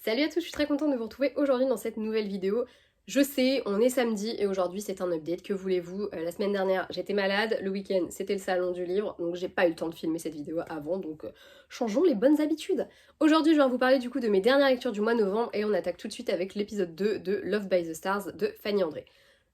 Salut à tous, je suis très contente de vous retrouver aujourd'hui dans cette nouvelle vidéo. Je sais, on est samedi et aujourd'hui c'est un update, que voulez-vous. La semaine dernière j'étais malade, le week-end c'était le salon du livre, donc j'ai pas eu le temps de filmer cette vidéo avant, donc changeons les bonnes habitudes. Aujourd'hui je vais vous parler du coup de mes dernières lectures du mois de novembre et on attaque tout de suite avec l'épisode 2 de Love by the Stars de Fanny André.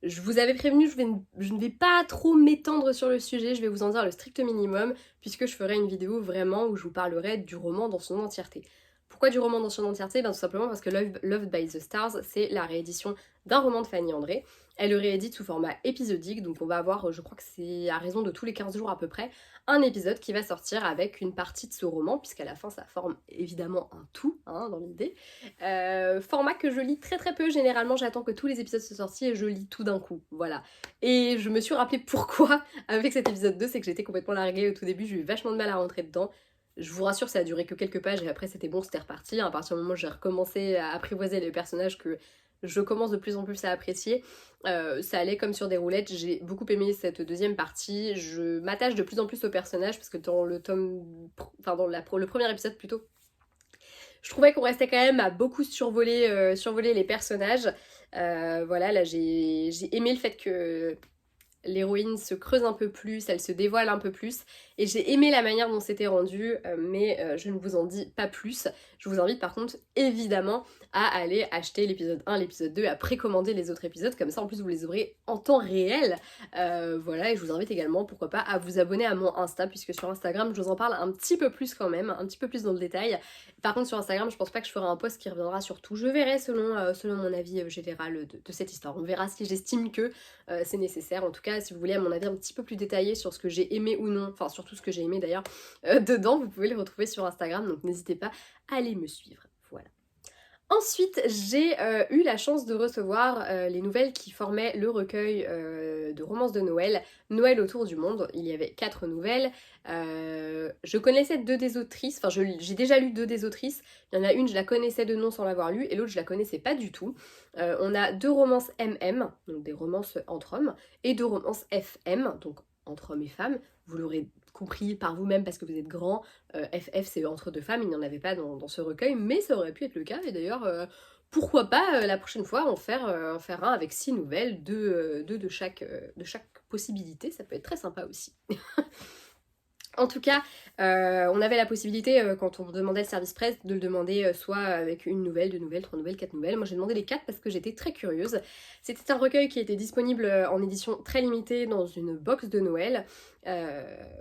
Je vous avais prévenu, je ne vais pas trop m'étendre sur le sujet, je vais vous en dire le strict minimum, puisque je ferai une vidéo vraiment où je vous parlerai du roman dans son entièreté. Pourquoi du roman dans son entièreté? Tout simplement parce que Love by the Stars, c'est la réédition d'un roman de Fanny André. Elle le réédite sous format épisodique, donc on va avoir, je crois que c'est à raison de tous les 15 jours à peu près, un épisode qui va sortir avec une partie de ce roman, puisqu'à la fin ça forme évidemment un tout, dans l'idée. Format que je lis très très peu, généralement j'attends que tous les épisodes soient sortis et je lis tout d'un coup, voilà. Et je me suis rappelé pourquoi avec cet épisode 2, c'est que j'étais complètement larguée au tout début, j'ai eu vachement de mal à rentrer dedans. Je vous rassure, ça a duré que quelques pages et après c'était bon, c'était reparti. À partir du moment où j'ai recommencé à apprivoiser les personnages que je commence de plus en plus à apprécier, ça allait comme sur des roulettes. J'ai beaucoup aimé cette deuxième partie. Je m'attache de plus en plus aux personnages parce que dans le le premier épisode plutôt, je trouvais qu'on restait quand même à beaucoup survoler les personnages. Voilà, là j'ai aimé le fait que l'héroïne se creuse un peu plus, elle se dévoile un peu plus, et j'ai aimé la manière dont c'était rendu, mais je ne vous en dis pas plus. Je vous invite par contre évidemment à aller acheter l'épisode 1, l'épisode 2, à précommander les autres épisodes, comme ça en plus vous les aurez en temps réel. Voilà, et je vous invite également, pourquoi pas, à vous abonner à mon Insta, puisque sur Instagram je vous en parle un petit peu plus quand même, un petit peu plus dans le détail. Par contre sur Instagram je pense pas que je ferai un post qui reviendra sur tout, je verrai selon mon avis général de cette histoire. On verra si j'estime que c'est nécessaire. En tout cas, si vous voulez à mon avis un petit peu plus détaillé sur ce que j'ai aimé ou non, enfin surtout ce que j'ai aimé d'ailleurs, dedans, vous pouvez les retrouver sur Instagram, donc n'hésitez pas à aller me suivre. Voilà. Ensuite, j'ai eu la chance de recevoir les nouvelles qui formaient le recueil de romances de Noël, Noël autour du monde. Il y avait 4 nouvelles. Je connaissais 2 des autrices, enfin j'ai déjà lu 2 des autrices. Il y en a une, je la connaissais de nom sans l'avoir lue, et l'autre, je la connaissais pas du tout. On a 2 romances MM, donc des romances entre hommes, et 2 romances FM, donc entre hommes et femmes. Vous l'aurez compris par vous-même parce que vous êtes grand. FF c'est entre 2 femmes, il n'y en avait pas dans ce recueil, mais ça aurait pu être le cas, et d'ailleurs pourquoi pas la prochaine fois en faire un avec 6 nouvelles, 2 de chaque possibilité, ça peut être très sympa aussi. En tout cas, on avait la possibilité, quand on demandait le service presse, de le demander soit avec une nouvelle, 2 nouvelles, 3 nouvelles, 4 nouvelles. Moi j'ai demandé les 4 parce que j'étais très curieuse. C'était un recueil qui était disponible en édition très limitée dans une box de Noël.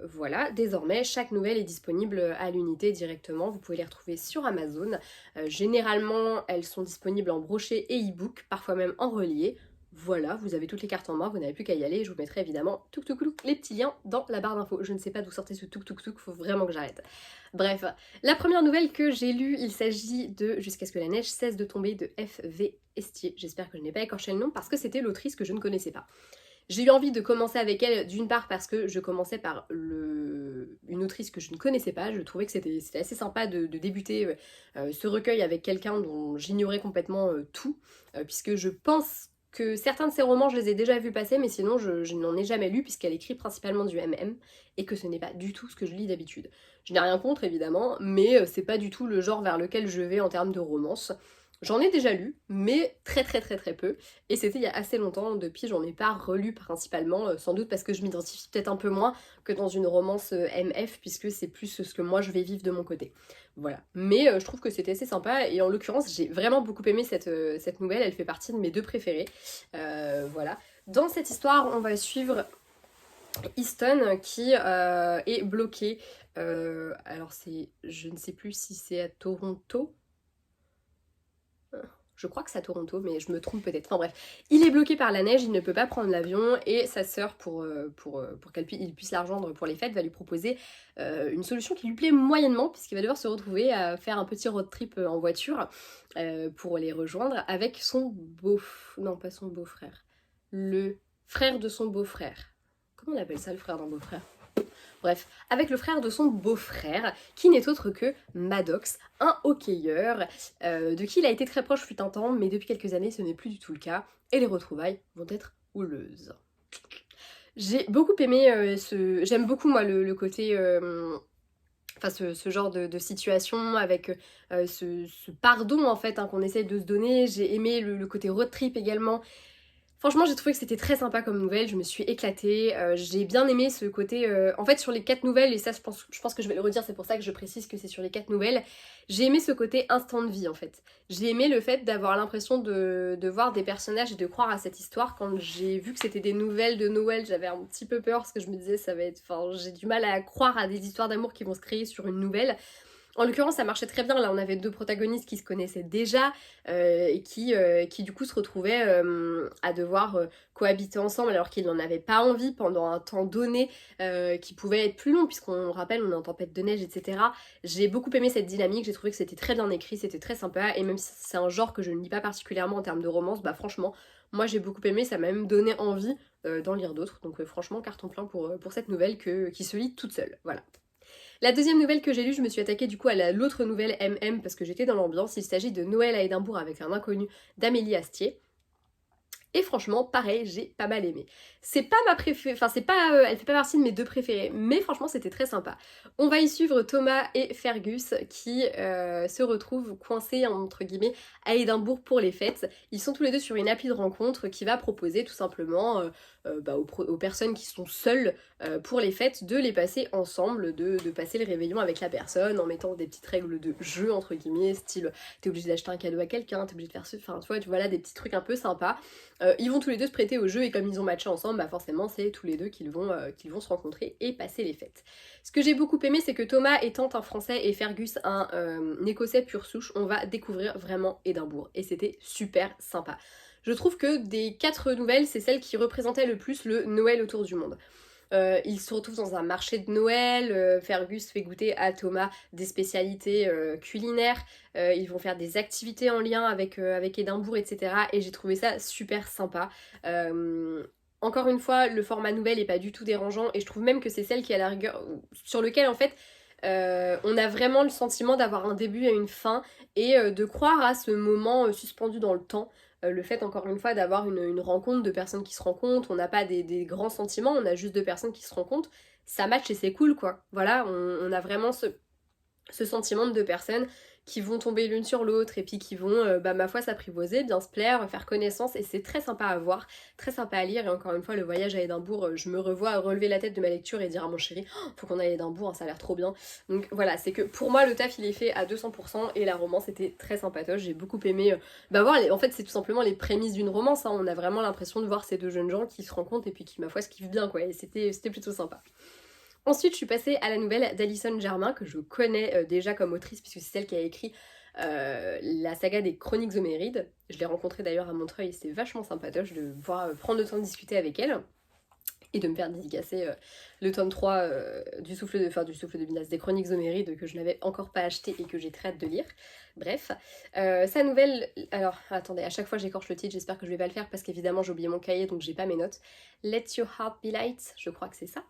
Voilà, désormais chaque nouvelle est disponible à l'unité directement. Vous pouvez les retrouver sur Amazon. Généralement, elles sont disponibles en brochet et e-book, parfois même en relié. Voilà, vous avez toutes les cartes en main, vous n'avez plus qu'à y aller. Je vous mettrai évidemment les petits liens dans la barre d'infos. Je ne sais pas d'où sortait ce faut vraiment que j'arrête. Bref, la première nouvelle que j'ai lue, il s'agit de Jusqu'à ce que la neige cesse de tomber de F.V. Estier. J'espère que je n'ai pas écorché le nom parce que c'était l'autrice que je ne connaissais pas. J'ai eu envie de commencer avec elle, d'une part parce que je commençais par une autrice que je ne connaissais pas. Je trouvais que c'était assez sympa de débuter ce recueil avec quelqu'un dont j'ignorais complètement tout, puisque je pense que certains de ses romans, je les ai déjà vus passer, mais sinon je n'en ai jamais lu, puisqu'elle écrit principalement du MM, et que ce n'est pas du tout ce que je lis d'habitude. Je n'ai rien contre, évidemment, mais c'est pas du tout le genre vers lequel je vais en termes de romance. J'en ai déjà lu, mais très peu, et c'était il y a assez longtemps, depuis j'en ai pas relu principalement, sans doute parce que je m'identifie peut-être un peu moins que dans une romance MF, puisque c'est plus ce que moi je vais vivre de mon côté. Voilà. Mais je trouve que c'était assez sympa, et en l'occurrence j'ai vraiment beaucoup aimé cette nouvelle, elle fait partie de mes 2 préférées. Voilà. Dans cette histoire, on va suivre Easton qui est bloqué, alors je ne sais plus si c'est à Toronto. Je crois que c'est à Toronto, mais je me trompe peut-être. Enfin bref, il est bloqué par la neige, il ne peut pas prendre l'avion, et sa sœur, pour qu'il puisse la rejoindre pour les fêtes, va lui proposer une solution qui lui plaît moyennement, puisqu'il va devoir se retrouver à faire un petit road trip en voiture pour les rejoindre avec son non, pas son beau-frère. Le frère de son beau-frère. Comment on appelle ça, le frère d'un beau-frère ? Bref, avec le frère de son beau-frère, qui n'est autre que Maddox, un hockeyeur, de qui il a été très proche fut un temps, mais depuis quelques années ce n'est plus du tout le cas, et les retrouvailles vont être houleuses. J'ai beaucoup aimé j'aime beaucoup moi le côté enfin ce genre de situation avec ce pardon en fait hein, qu'on essaye de se donner. J'ai aimé le côté road trip également. Franchement j'ai trouvé que c'était très sympa comme nouvelle, je me suis éclatée, j'ai bien aimé ce côté... En fait sur les 4 nouvelles, et ça je pense que je vais le redire, c'est pour ça que je précise que c'est sur les 4 nouvelles, j'ai aimé ce côté instant de vie en fait. J'ai aimé le fait d'avoir l'impression de voir des personnages et de croire à cette histoire. Quand j'ai vu que c'était des nouvelles de Noël, j'avais un petit peu peur parce que je me disais ça va être... Enfin j'ai du mal à croire à des histoires d'amour qui vont se créer sur une nouvelle. En l'occurrence ça marchait très bien, là on avait 2 protagonistes qui se connaissaient déjà et qui du coup se retrouvaient à devoir cohabiter ensemble alors qu'ils n'en avaient pas envie pendant un temps donné qui pouvait être plus long puisqu'on rappelle on est en tempête de neige etc. J'ai beaucoup aimé cette dynamique, j'ai trouvé que c'était très bien écrit, c'était très sympa et même si c'est un genre que je ne lis pas particulièrement en termes de romance, bah franchement moi j'ai beaucoup aimé, ça m'a même donné envie d'en lire d'autres donc franchement carton plein pour cette nouvelle qui se lit toute seule, voilà. La deuxième nouvelle que j'ai lue, je me suis attaquée du coup à l'autre nouvelle MM parce que j'étais dans l'ambiance. Il s'agit de Noël à Édimbourg avec un inconnu d'Amélie Astier. Et franchement, pareil, j'ai pas mal aimé. C'est pas ma préférée, enfin c'est pas, elle fait pas partie de mes 2 préférées, mais franchement c'était très sympa. On va y suivre Thomas et Fergus qui se retrouvent coincés entre guillemets à Édimbourg pour les fêtes. Ils sont tous les deux sur une appli de rencontre qui va proposer tout simplement aux personnes qui sont seules pour les fêtes de les passer ensemble, de passer le réveillon avec la personne en mettant des petites règles de jeu entre guillemets, style t'es obligé d'acheter un cadeau à quelqu'un, t'es obligé de faire ce, enfin tu vois, voilà des petits trucs un peu sympas. Ils vont tous les deux se prêter au jeu et comme ils ont matché ensemble, bah forcément c'est tous les deux qu'ils vont se rencontrer et passer les fêtes. Ce que j'ai beaucoup aimé c'est que Thomas étant un français et Fergus un écossais pure souche, on va découvrir vraiment Édimbourg et c'était super sympa. Je trouve que des 4 nouvelles, c'est celle qui représentait le plus le Noël autour du monde. Ils se retrouvent dans un marché de Noël, Fergus fait goûter à Thomas des spécialités culinaires, ils vont faire des activités en lien avec Édimbourg, etc. Et j'ai trouvé ça super sympa. Encore une fois, le format nouvelle est pas du tout dérangeant et je trouve même que c'est celle qui a la rigueur, sur lequel en fait on a vraiment le sentiment d'avoir un début et une fin et de croire à ce moment suspendu dans le temps. Le fait encore une fois d'avoir une rencontre de personnes qui se rencontrent, on n'a pas des grands sentiments, on a juste 2 personnes qui se rencontrent, ça match et c'est cool quoi. Voilà, on a vraiment ce sentiment de 2 personnes qui vont tomber l'une sur l'autre et puis qui vont, ma foi, s'apprivoiser, bien se plaire, faire connaissance et c'est très sympa à voir, très sympa à lire et encore une fois le voyage à Édimbourg, je me revois relever la tête de ma lecture et dire à mon chéri oh, faut qu'on aille à Édimbourg, hein, ça a l'air trop bien. Donc voilà, c'est que pour moi le taf il est fait à 200% et la romance était très sympatoche, j'ai beaucoup aimé voir, en fait c'est tout simplement les prémices d'une romance, hein. On a vraiment l'impression de voir ces 2 jeunes gens qui se rencontrent et puis qui ma foi se kiffent bien quoi et c'était plutôt sympa. Ensuite, je suis passée à la nouvelle d'Alison Germain, que je connais déjà comme autrice, puisque c'est celle qui a écrit la saga des Chroniques Homérides. Je l'ai rencontrée d'ailleurs à Montreuil et c'était vachement sympatoche de pouvoir prendre le temps de discuter avec elle et de me faire dédicacer le tome 3 du souffle de Minas, des Chroniques Homérides que je n'avais encore pas acheté et que j'ai très hâte de lire. Bref, sa nouvelle... Alors, attendez, à chaque fois j'écorche le titre, j'espère que je vais pas le faire parce qu'évidemment j'ai oublié mon cahier donc j'ai pas mes notes. Let Your Heart Be Light, je crois que c'est ça.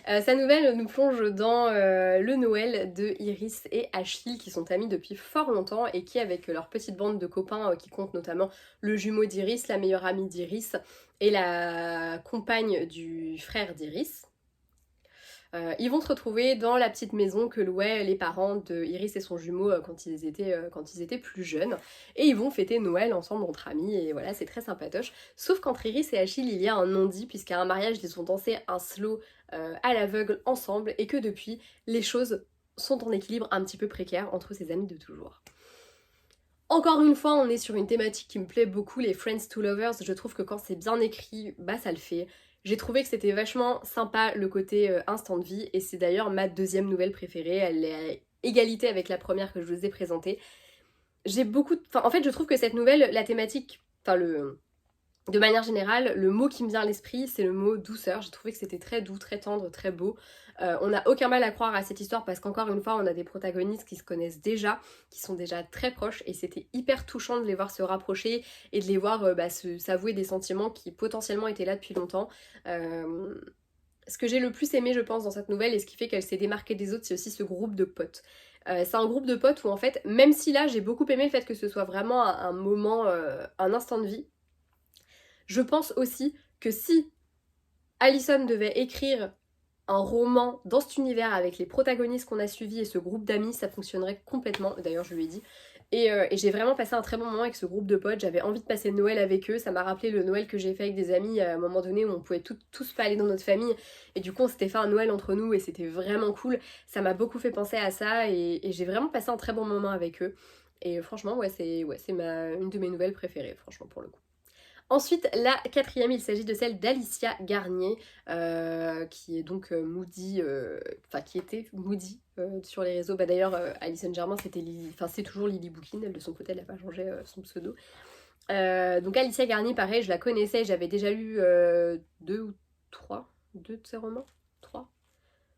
Sa nouvelle nous plonge dans le Noël de Iris et Achille qui sont amis depuis fort longtemps et qui avec leur petite bande de copains qui compte notamment le jumeau d'Iris, la meilleure amie d'Iris et la compagne du frère d'Iris. Ils vont se retrouver dans la petite maison que louaient les parents de Iris et son jumeau quand ils étaient plus jeunes. Et ils vont fêter Noël ensemble entre amis et voilà, c'est très sympatoche. Sauf qu'entre Iris et Achille, il y a un non-dit puisqu'à un mariage, ils ont dansé un slow à l'aveugle ensemble et que depuis, les choses sont en équilibre un petit peu précaire entre ces amis de toujours. Encore une fois, on est sur une thématique qui me plaît beaucoup, les Friends to Lovers. Je trouve que quand c'est bien écrit, bah ça le fait. J'ai trouvé que c'était vachement sympa le côté instant de vie et c'est d'ailleurs ma deuxième nouvelle préférée. Elle est à égalité avec la première que je vous ai présentée. En fait, je trouve que cette nouvelle, la thématique, de manière générale, le mot qui me vient à l'esprit, c'est le mot douceur. J'ai trouvé que c'était très doux, très tendre, très beau. On n'a aucun mal à croire à cette histoire parce qu'encore une fois, on a des protagonistes qui se connaissent déjà, qui sont déjà très proches et c'était hyper touchant de les voir se rapprocher et de les voir s'avouer des sentiments qui potentiellement étaient là depuis longtemps. Ce que j'ai le plus aimé, je pense, dans cette nouvelle et ce qui fait qu'elle s'est démarquée des autres, c'est aussi ce groupe de potes. C'est un groupe de potes où en fait, même si là, j'ai beaucoup aimé le fait que ce soit vraiment un moment, un instant de vie, je pense aussi que si Alison devait écrire un roman dans cet univers avec les protagonistes qu'on a suivis et ce groupe d'amis, ça fonctionnerait complètement. D'ailleurs, je lui ai dit. Et j'ai vraiment passé un très bon moment avec ce groupe de potes, j'avais envie de passer Noël avec eux, ça m'a rappelé le Noël que j'ai fait avec des amis à un moment donné où on pouvait tous pas aller dans notre famille, et du coup on s'était fait un Noël entre nous et c'était vraiment cool, ça m'a beaucoup fait penser à ça, et j'ai vraiment passé un très bon moment avec eux, et franchement ouais c'est une de mes nouvelles préférées, franchement pour le coup. Ensuite, la quatrième, il s'agit de celle d'Alicia Garnier, qui est donc Moody, enfin qui était Moody sur les réseaux. Bah d'ailleurs, Alison Germain, c'était Lily, enfin c'est toujours Lily Bouquin, elle de son côté, elle n'a pas changé son pseudo. Donc Alicia Garnier, pareil, je la connaissais, j'avais déjà lu deux de ses romans, trois.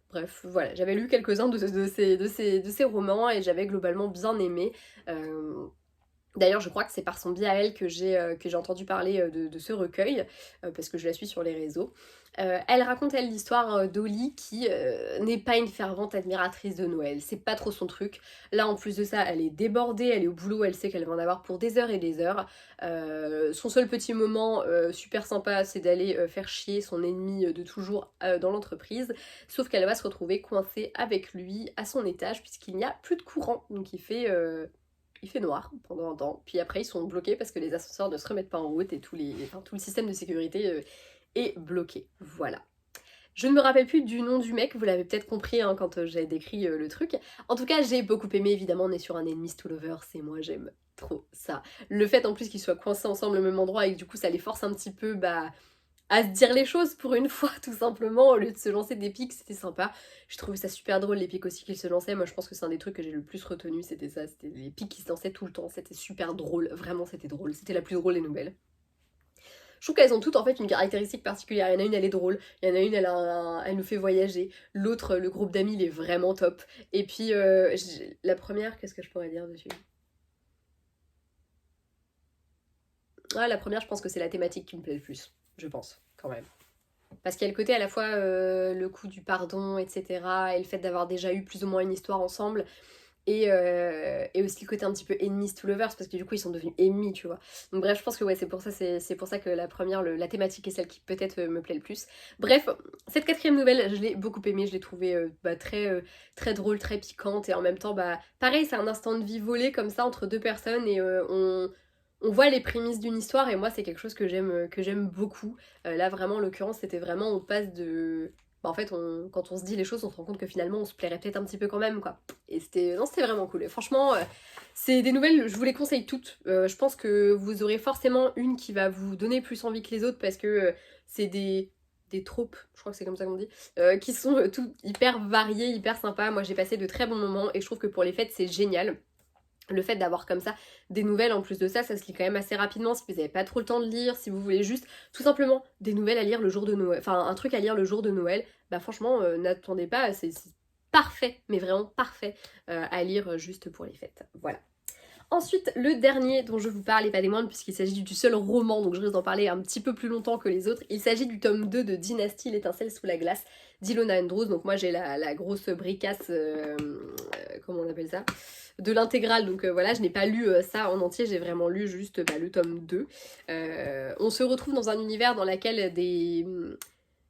Bref, voilà, j'avais lu quelques-uns de ses romans et j'avais globalement bien aimé. D'ailleurs, je crois que c'est par son biais à elle que j'ai entendu parler de ce recueil, parce que je la suis sur les réseaux. Elle raconte, elle, l'histoire d'Olly qui n'est pas une fervente admiratrice de Noël. C'est pas trop son truc. Là, en plus de ça, elle est débordée, elle est au boulot, elle sait qu'elle va en avoir pour des heures et des heures. Son seul petit moment super sympa, c'est d'aller faire chier son ennemi de toujours dans l'entreprise. Sauf qu'elle va se retrouver coincée avec lui à son étage, puisqu'il n'y a plus de courant. Donc il fait noir pendant un temps, puis après ils sont bloqués parce que les ascenseurs ne se remettent pas en route et tout le système de sécurité est bloqué. Voilà. Je ne me rappelle plus du nom du mec, vous l'avez peut-être compris hein, quand j'ai décrit le truc. En tout cas, j'ai beaucoup aimé, évidemment, on est sur un enemies to lovers et moi j'aime trop ça. Le fait en plus qu'ils soient coincés ensemble au même endroit et que du coup ça les force un petit peu à se dire les choses pour une fois tout simplement au lieu de se lancer des pics, c'était sympa. Je trouvais ça super drôle les pics aussi qu'ils se lançaient, moi je pense que c'est un des trucs que j'ai le plus retenu, c'était ça, c'était les pics qui se lançaient tout le temps, c'était super drôle, vraiment c'était drôle, c'était la plus drôle des nouvelles. Je trouve qu'elles ont toutes en fait une caractéristique particulière, il y en a une elle est drôle, il y en a une elle nous fait voyager, l'autre le groupe d'amis il est vraiment top, et puis la première, qu'est-ce que je pourrais dire dessus? Ah, la première je pense que c'est la thématique qui me plaît le plus, je pense, quand même. Parce qu'il y a le côté à la fois le coup du pardon, etc. Et le fait d'avoir déjà eu plus ou moins une histoire ensemble. Et aussi le côté un petit peu enemies to lovers, parce que du coup ils sont devenus ennemis, tu vois. Donc bref, je pense que ouais, c'est pour ça que la première, la thématique est celle qui peut-être me plaît le plus. Bref, cette quatrième nouvelle, je l'ai beaucoup aimée, je l'ai trouvée très drôle, très piquante, et en même temps, pareil, c'est un instant de vie volé comme ça entre deux personnes, et on voit les prémices d'une histoire, et moi c'est quelque chose que j'aime beaucoup. Là vraiment en l'occurrence c'était vraiment on passe de... en fait quand on se dit les choses on se rend compte que finalement on se plairait peut-être un petit peu quand même quoi. Et c'était vraiment cool. Et franchement c'est des nouvelles, je vous les conseille toutes. Je pense que vous aurez forcément une qui va vous donner plus envie que les autres parce que c'est des tropes, je crois que c'est comme ça qu'on dit, qui sont toutes hyper variées, hyper sympas. Moi j'ai passé de très bons moments et je trouve que pour les fêtes c'est génial. Le fait d'avoir comme ça des nouvelles en plus de ça, ça se lit quand même assez rapidement si vous n'avez pas trop le temps de lire, si vous voulez juste tout simplement des nouvelles à lire le jour de Noël, enfin un truc à lire le jour de Noël, franchement n'attendez pas, c'est parfait, mais vraiment parfait à lire juste pour les fêtes. Voilà. Ensuite, le dernier dont je vous parle, et pas des moindres, puisqu'il s'agit du seul roman, donc je risque d'en parler un petit peu plus longtemps que les autres. Il s'agit du tome 2 de Dynastie, l'étincelle sous la glace, d'Ilona Andrews. Donc moi j'ai la grosse bricasse, comment on appelle ça, de l'intégrale. Donc voilà, je n'ai pas lu ça en entier, j'ai vraiment lu juste le tome 2. On se retrouve dans un univers dans lequel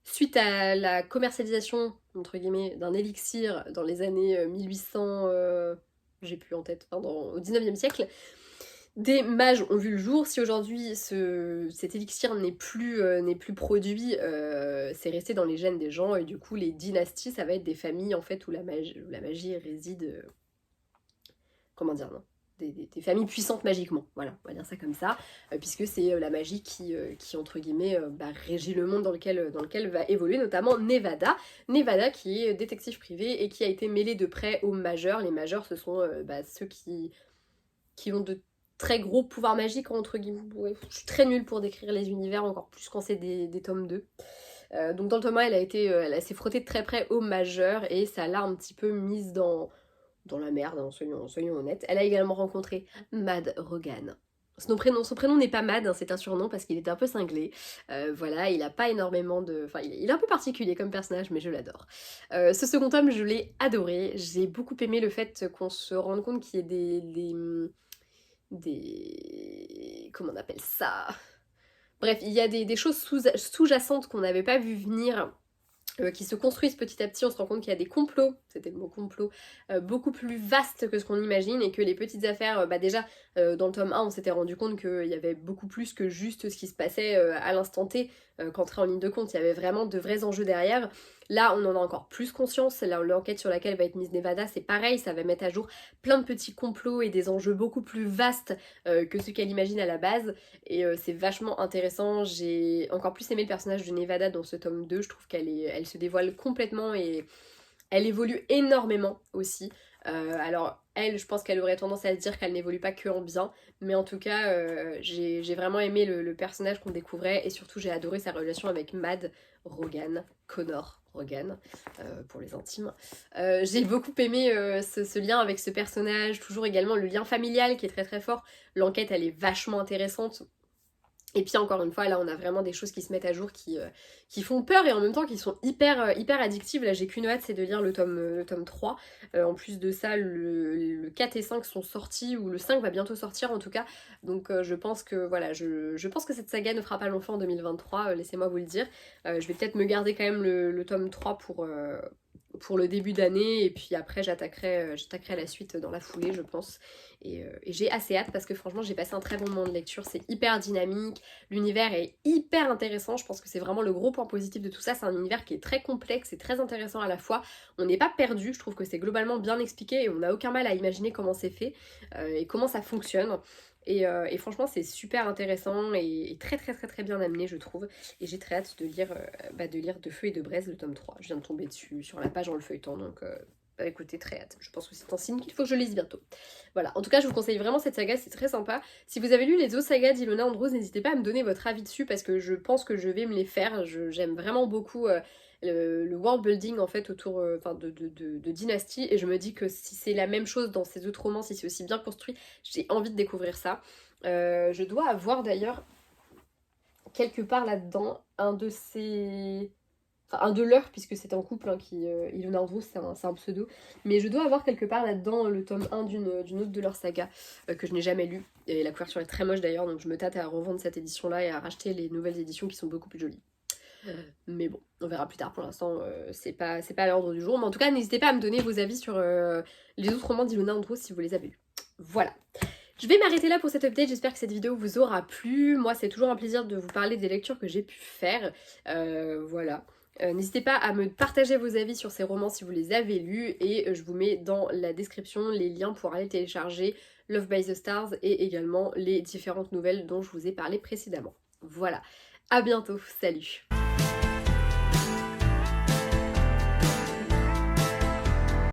suite à la commercialisation, entre guillemets, d'un élixir dans les années 1800... j'ai plus en tête, au 19e siècle, des mages ont vu le jour. Si aujourd'hui cet élixir n'est plus produit, c'est resté dans les gènes des gens, et du coup les dynasties ça va être des familles en fait où la magie réside, comment dire, non, des familles puissantes magiquement, voilà, on va dire ça comme ça, puisque c'est la magie qui entre guillemets régit le monde dans lequel va évoluer notamment Nevada. Nevada qui est détective privé et qui a été mêlée de près aux majeurs. Les majeurs ce sont ceux qui ont de très gros pouvoirs magiques entre guillemets. Ouais, je suis très nulle pour décrire les univers, encore plus quand c'est des tomes 2. Donc dans le tome 1 elle s'est frottée de très près aux majeurs et ça l'a un petit peu mise dans la merde, hein, soyons honnêtes. Elle a également rencontré Mad Rogan. Son prénom n'est pas Mad, hein, c'est un surnom parce qu'il était un peu cinglé. Voilà, il a pas énormément de... Enfin, il est un peu particulier comme personnage, mais je l'adore. Ce second tome, je l'ai adoré. J'ai beaucoup aimé le fait qu'on se rende compte qu'il y ait des... Comment on appelle ça? Bref, il y a des choses sous-jacentes qu'on n'avait pas vu venir qui se construisent petit à petit. On se rend compte qu'il y a des complots, c'était le mot complot, beaucoup plus vastes que ce qu'on imagine, et que les petites affaires, déjà dans le tome 1 on s'était rendu compte qu'il y avait beaucoup plus que juste ce qui se passait à l'instant T, qu'entrer en ligne de compte, il y avait vraiment de vrais enjeux derrière. Là on en a encore plus conscience, l'enquête sur laquelle va être mise Nevada c'est pareil, ça va mettre à jour plein de petits complots et des enjeux beaucoup plus vastes que ce qu'elle imagine à la base, et c'est vachement intéressant. J'ai encore plus aimé le personnage de Nevada dans ce tome 2, je trouve elle se dévoile complètement et elle évolue énormément aussi. Alors elle, je pense qu'elle aurait tendance à se dire qu'elle n'évolue pas que en bien, mais en tout cas j'ai vraiment aimé le personnage qu'on découvrait, et surtout j'ai adoré sa relation avec Mad Rogan, Connor Rogan pour les intimes. J'ai beaucoup aimé ce lien avec ce personnage, toujours également le lien familial qui est très très fort. L'enquête elle est vachement intéressante. Et puis encore une fois, là on a vraiment des choses qui se mettent à jour qui font peur et en même temps qui sont hyper addictives. Là j'ai qu'une hâte, c'est de lire le tome 3. En plus de ça, le 4 et 5 sont sortis, ou le 5 va bientôt sortir en tout cas. Donc je pense que voilà, je pense que cette saga ne fera pas long feu en 2023, laissez-moi vous le dire. Je vais peut-être me garder quand même le tome 3 pour le début d'année, et puis après j'attaquerai la suite dans la foulée je pense, et j'ai assez hâte parce que franchement j'ai passé un très bon moment de lecture, c'est hyper dynamique, l'univers est hyper intéressant, je pense que c'est vraiment le gros point positif de tout ça, c'est un univers qui est très complexe et très intéressant à la fois, on n'est pas perdu, je trouve que c'est globalement bien expliqué et on n'a aucun mal à imaginer comment c'est fait et comment ça fonctionne. Et franchement c'est super intéressant et très très très très bien amené je trouve, et j'ai très hâte de lire De Feu et de Braise le tome 3. Je viens de tomber dessus sur la page en le feuilletant, donc écoutez, très hâte. Je pense que c'est un signe qu'il faut que je lise bientôt. Voilà, en tout cas je vous conseille vraiment cette saga, c'est très sympa. Si vous avez lu les autres sagas d'Ilona Andrews, n'hésitez pas à me donner votre avis dessus parce que je pense que je vais me les faire. J'aime vraiment beaucoup le world building en fait autour de Dynasty, et je me dis que si c'est la même chose dans ces autres romans, si c'est aussi bien construit, j'ai envie de découvrir ça. Je dois avoir d'ailleurs quelque part là-dedans un de leurs, puisque c'est en couple, hein, Ilona Andrews, c'est un pseudo, mais je dois avoir quelque part là-dedans le tome 1 d'une autre de leur saga que je n'ai jamais lu, et la couverture est très moche d'ailleurs, donc je me tâte à revendre cette édition-là et à racheter les nouvelles éditions qui sont beaucoup plus jolies. Mais bon, on verra plus tard, pour l'instant c'est pas à l'ordre du jour, mais en tout cas n'hésitez pas à me donner vos avis sur les autres romans d'Ilona Andrews si vous les avez lus. Voilà. Je vais m'arrêter là pour cette update, j'espère que cette vidéo vous aura plu. Moi c'est toujours un plaisir de vous parler des lectures que j'ai pu faire, voilà. N'hésitez pas à me partager vos avis sur ces romans si vous les avez lus, et je vous mets dans la description les liens pour aller télécharger Love by the Stars et également les différentes nouvelles dont je vous ai parlé précédemment. Voilà, à bientôt, salut!